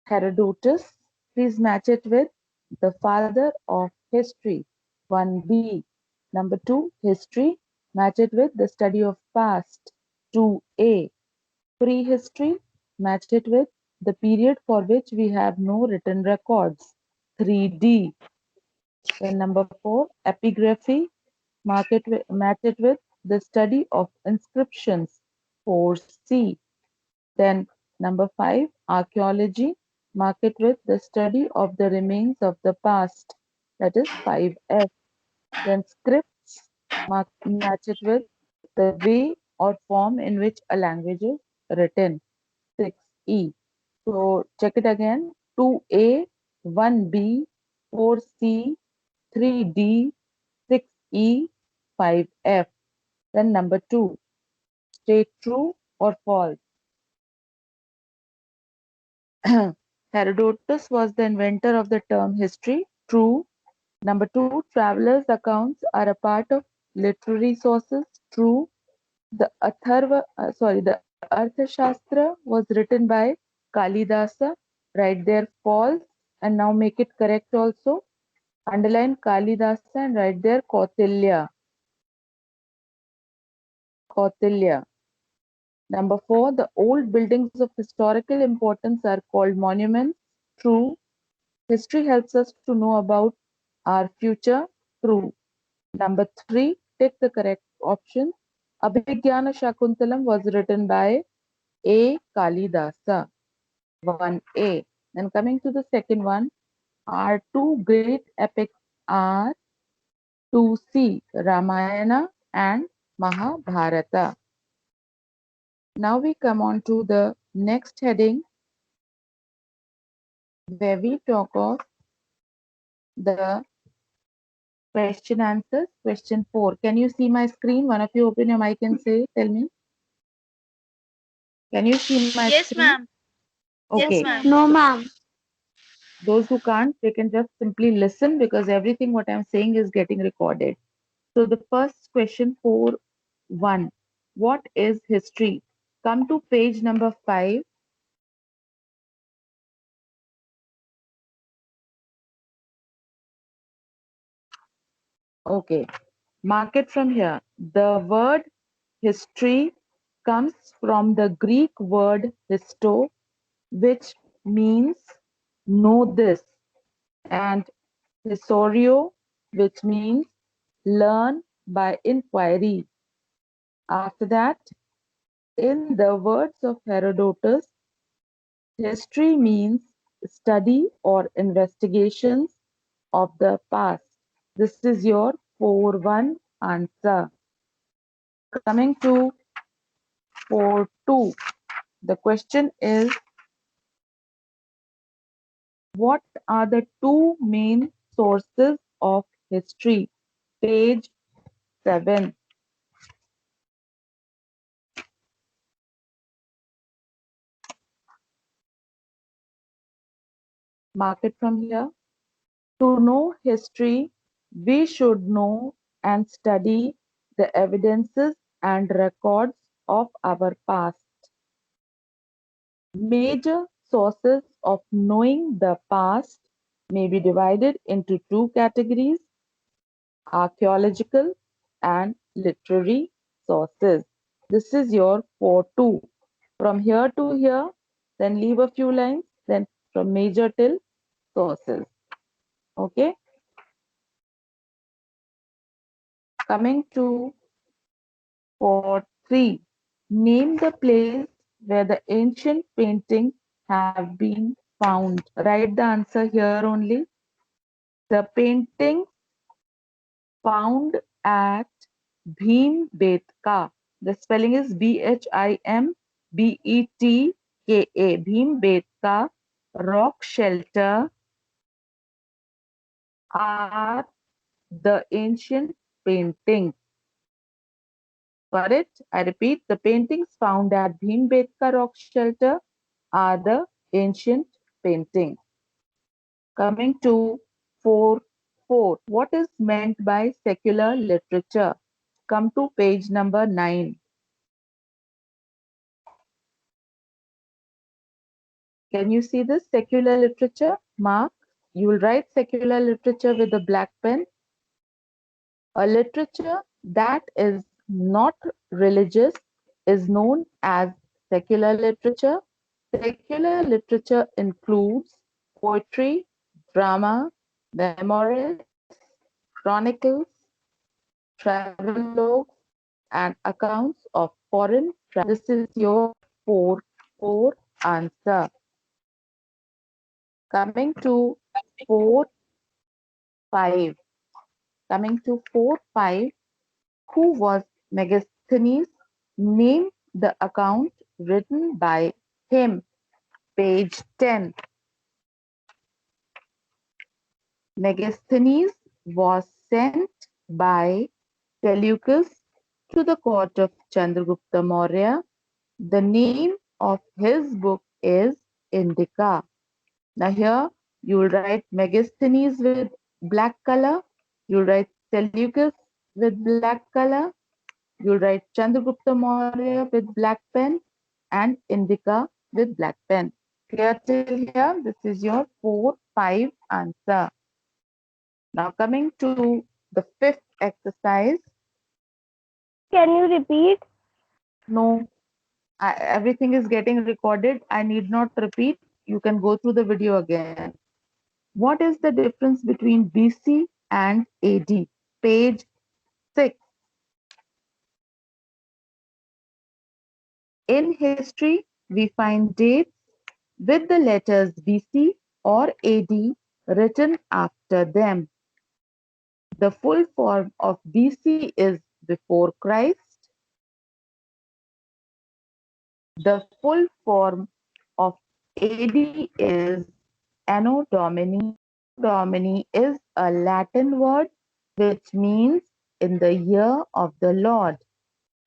Herodotus, please match it with the father of history. 1B. Number 2, history, match it with the study of past. 2A. Prehistory, match it with the period for which we have no written records. 3D. Then number 4, epigraphy, match it with the study of inscriptions. 4C. Then number 5, archaeology, mark it with the study of the remains of the past. That is 5F. Then scripts, match it with the way or form in which a language is written. 6E. So check it again. 2A, 1B, 4C, 3D, 6E, 5F. Then number 2, state true or false. Herodotus was the inventor of the term history. True. Number 2, travelers' accounts are a part of literary sources. True. The Arthashastra was written by Kalidasa. Right there, false. And now make it correct also. Underline Kalidasa and write there Kautilya. Kautilya. Number 4, the old buildings of historical importance are called monuments. True. History helps us to know about our future. True. Number 3, take the correct option. Abhigyana Shakuntalam was written by A. Kalidasa. 1A. Then coming to the second one, our two great epics are 2C, Ramayana and Mahabharata. Now we come on to the next heading where we talk of the question answers. Question 4. Can you see my screen? One of you open your mic and say, tell me. Can you see my Yes, screen? ma'am. Yes, Okay. ma'am. No, ma'am. Those who can't, they can just simply listen because everything what I'm saying is getting recorded. So the first question 4.1. What is history? Come to page number 5. Okay. Mark it from here. The word history comes from the Greek word histo, which means know this, and historio, which means learn by inquiry. After that, in the words of Herodotus, history means study or investigations of the past. This is your 4.1 answer. Coming to 4.2, the question is, what are the two main sources of history? Page 7. Mark it from here. To know history, we should know and study the evidences and records of our past. Major sources of knowing the past may be divided into two categories: archaeological and literary sources. This is your 4.2. From here to here, then leave a few lines, then from major till sources. Okay. Coming to 4.3. Name the place where the ancient paintings have been found. Write the answer here only. The painting found at Bhimbetka. The spelling is Bhimbedka. Bhimbetka rock shelter are the ancient paintings. For it, I repeat, the paintings found at Bhimbetka rock shelter are the ancient paintings. Coming to 4.4. What is meant by secular literature? Come to page number 9. Can you see this? Secular literature, mark. You will write secular literature with a black pen. A literature that is not religious is known as secular literature. Secular literature includes poetry, drama, memoirs, chronicles, travelogues, and accounts of foreign travel. This is your 4 answer. Coming to 4 5. Coming to 4 5. Who was Megasthenes? Name the account written by him. Page 10. Megasthenes was sent by Seleucus to the court of Chandragupta Maurya. The name of his book is Indica. Now here you will write Megasthenes with black color. You will write Seleucus with black color. You will write Chandragupta Maurya with black pen and Indica with black pen. Clear till here? This is your 4 5 answer. Now coming to the fifth exercise. Can you repeat? No, everything is getting recorded. I need not repeat. You can go through the video again. What is the difference between BC and AD? Page 6. In history, we find dates with the letters BC or AD written after them. The full form of BC is before Christ. The full form of AD is Anno Domini. Domini is a Latin word which means in the year of the Lord.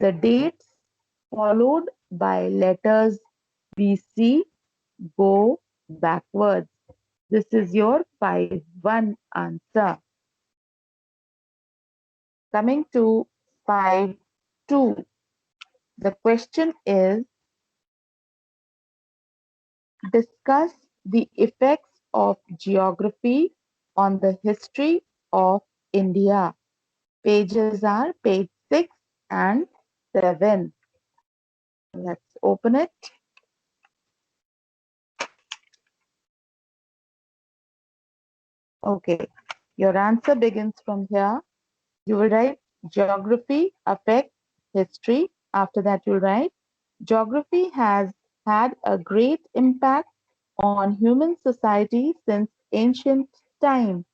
The dates followed by letters BC go backwards. This is your 5-1 answer. Coming to 5-2. The question is, discuss the effects of geography on the history of India. Pages are page 6 and 7. Let's open it. Okay, your answer begins from here. You will write geography affects history. After that, you'll write geography has had a great impact on human society since ancient times.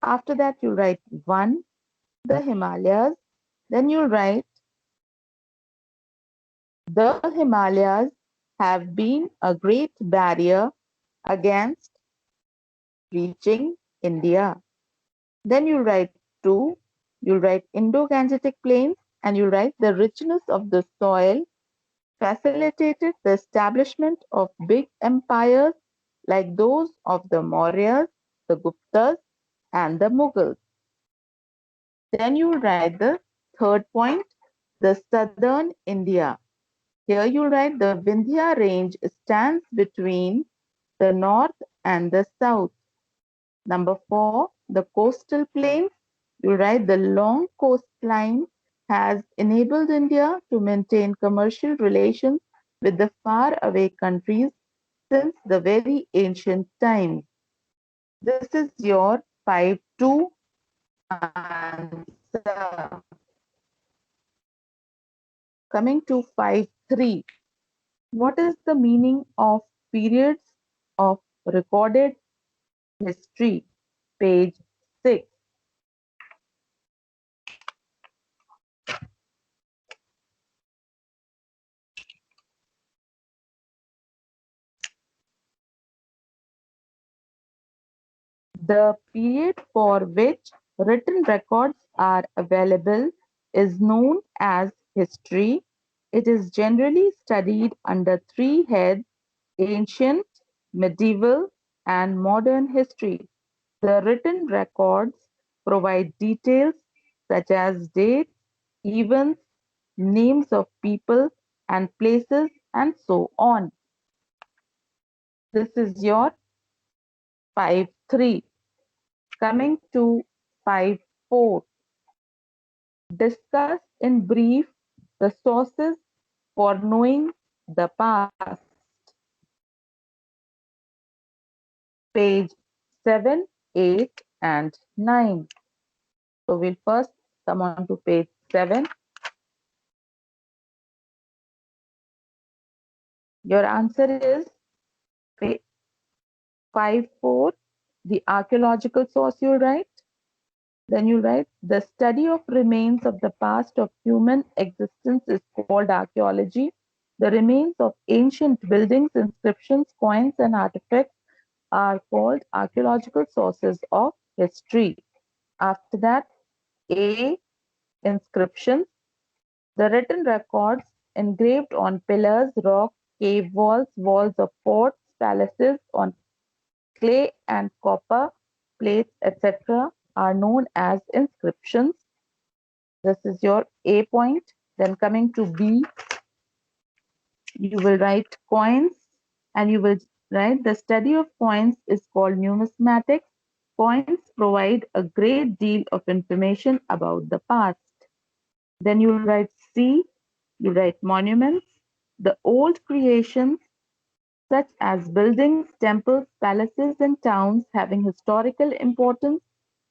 After that, you'll write 1, the Himalayas. Then you'll write the Himalayas have been a great barrier against reaching India. Then you'll write 2, you'll write Indo-Gangetic Plains, and you'll write the richness of the soil facilitated the establishment of big empires like those of the Mauryas, the Guptas, and the Mughals. Then you'll write the third point, the southern India. Here you'll write the Vindhya range stands between the north and the south. Number 4, the coastal plains. You write the long coastline has enabled India to maintain commercial relations with the far away countries since the very ancient times. This is your 5-2 answer. Coming to 5-3. What is the meaning of periods of recorded history? Page 6. The period for which written records are available is known as history. It is generally studied under 3 heads: ancient, medieval, and modern history. The written records provide details such as dates, events, names of people and places, and so on. This is your 5-3. Coming to 5-4. Discuss in brief the sources for knowing the past. Page 7, 8, and 9. So we'll first come on to page 7. Your answer is 5-4. The archaeological source you write. Then you write the study of remains of the past of human existence is called archaeology. The remains of ancient buildings, inscriptions, coins, and artifacts are called archaeological sources of history. After that, A. Inscriptions. The written records engraved on pillars, rocks, cave walls, walls of forts, palaces, on clay and copper plates, etc., are known as inscriptions. This is your A point. Then coming to B, you will write coins and you will write the study of coins is called numismatics. Coins provide a great deal of information about the past. Then you write C, you write monuments. The old creations such as buildings, temples, palaces, and towns having historical importance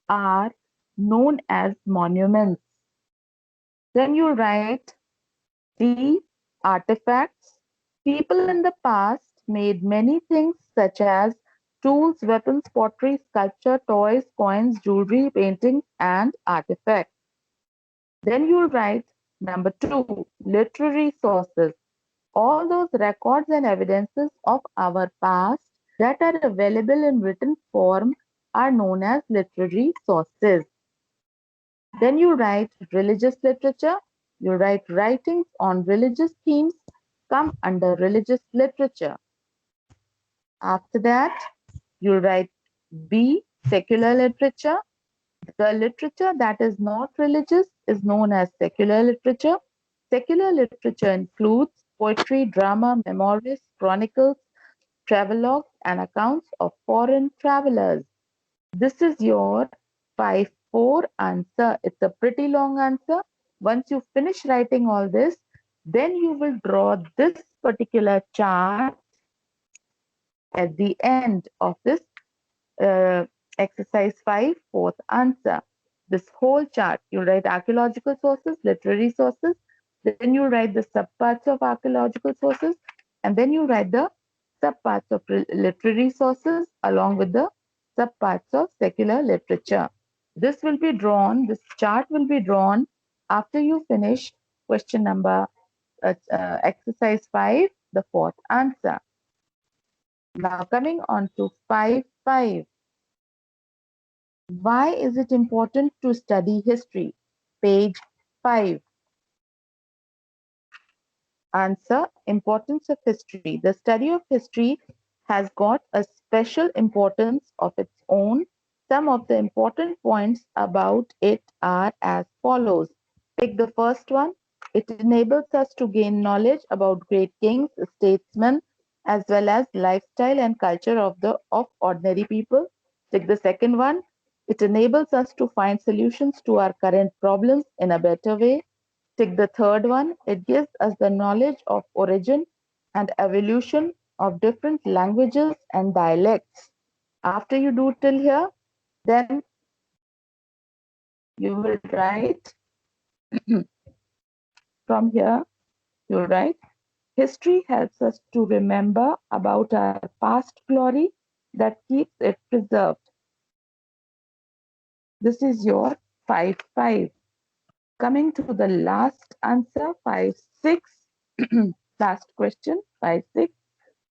are known as monuments. Then you write D. Artifacts. People in the past made many things such as tools, weapons, pottery, sculpture, toys, coins, jewelry, paintings, and artifacts. Then you write number 2. Literary sources. All those records and evidences of our past that are available in written form are known as literary sources. Then you write religious literature. You write writings on religious themes come under religious literature. After that, you write B, secular literature. The literature that is not religious is known as secular literature. Secular literature includes poetry, drama, memoirs, chronicles, travelogues, and accounts of foreign travelers. This is your 5-4 answer. It's a pretty long answer. Once you finish writing all this, then you will draw this particular chart at the end of this uh, exercise 5, fourth answer. This whole chart, you write archaeological sources, literary sources, then you write the subparts of archaeological sources, and then you write the subparts of literary sources along with the subparts of secular literature. This will be drawn, this chart will be drawn after you finish question number exercise 5, the fourth answer. Now coming on to 5-5. Why is it important to study history? Page 5. Answer, importance of history. The study of history has got a special importance of its own. Some of the important points about it are as follows. Take the first one. It enables us to gain knowledge about great kings, statesmen, as well as lifestyle and culture of ordinary people. Take the second one. It enables us to find solutions to our current problems in a better way. Take the third one. It gives us the knowledge of origin and evolution of different languages and dialects. After you do till here, then you will write from here, you write history helps us to remember about our past glory that keeps it preserved. This is your 5-5. Coming to the last answer, 5-6. Last question, 5-6.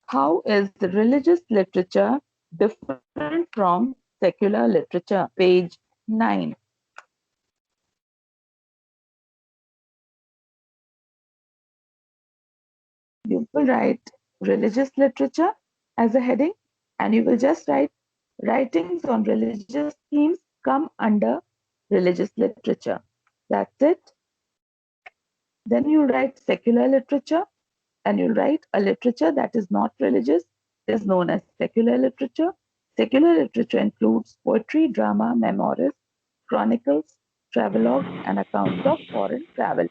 How is the religious literature different from secular literature? Page 9. You will write religious literature as a heading and you will just write writings on religious themes come under religious literature. That's it. Then you write secular literature and you write a literature that is not religious. is known as secular literature. Secular literature includes poetry, drama, memoirs, chronicles, travelogue, and accounts of foreign travelers.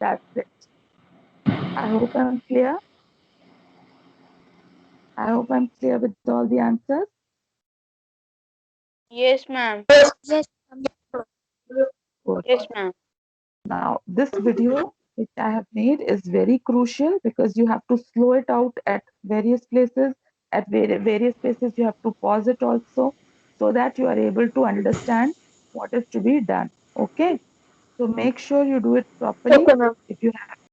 That's it. I hope I'm clear. I hope I'm clear with all the answers. Yes, ma'am. Yes. Good. Yes, ma'am. Now, this video which I have made is very crucial because you have to slow it out at various places. At various places, you have to pause it also so that you are able to understand what is to be done. Okay. So make sure you do it properly. Okay, ma'am. If you have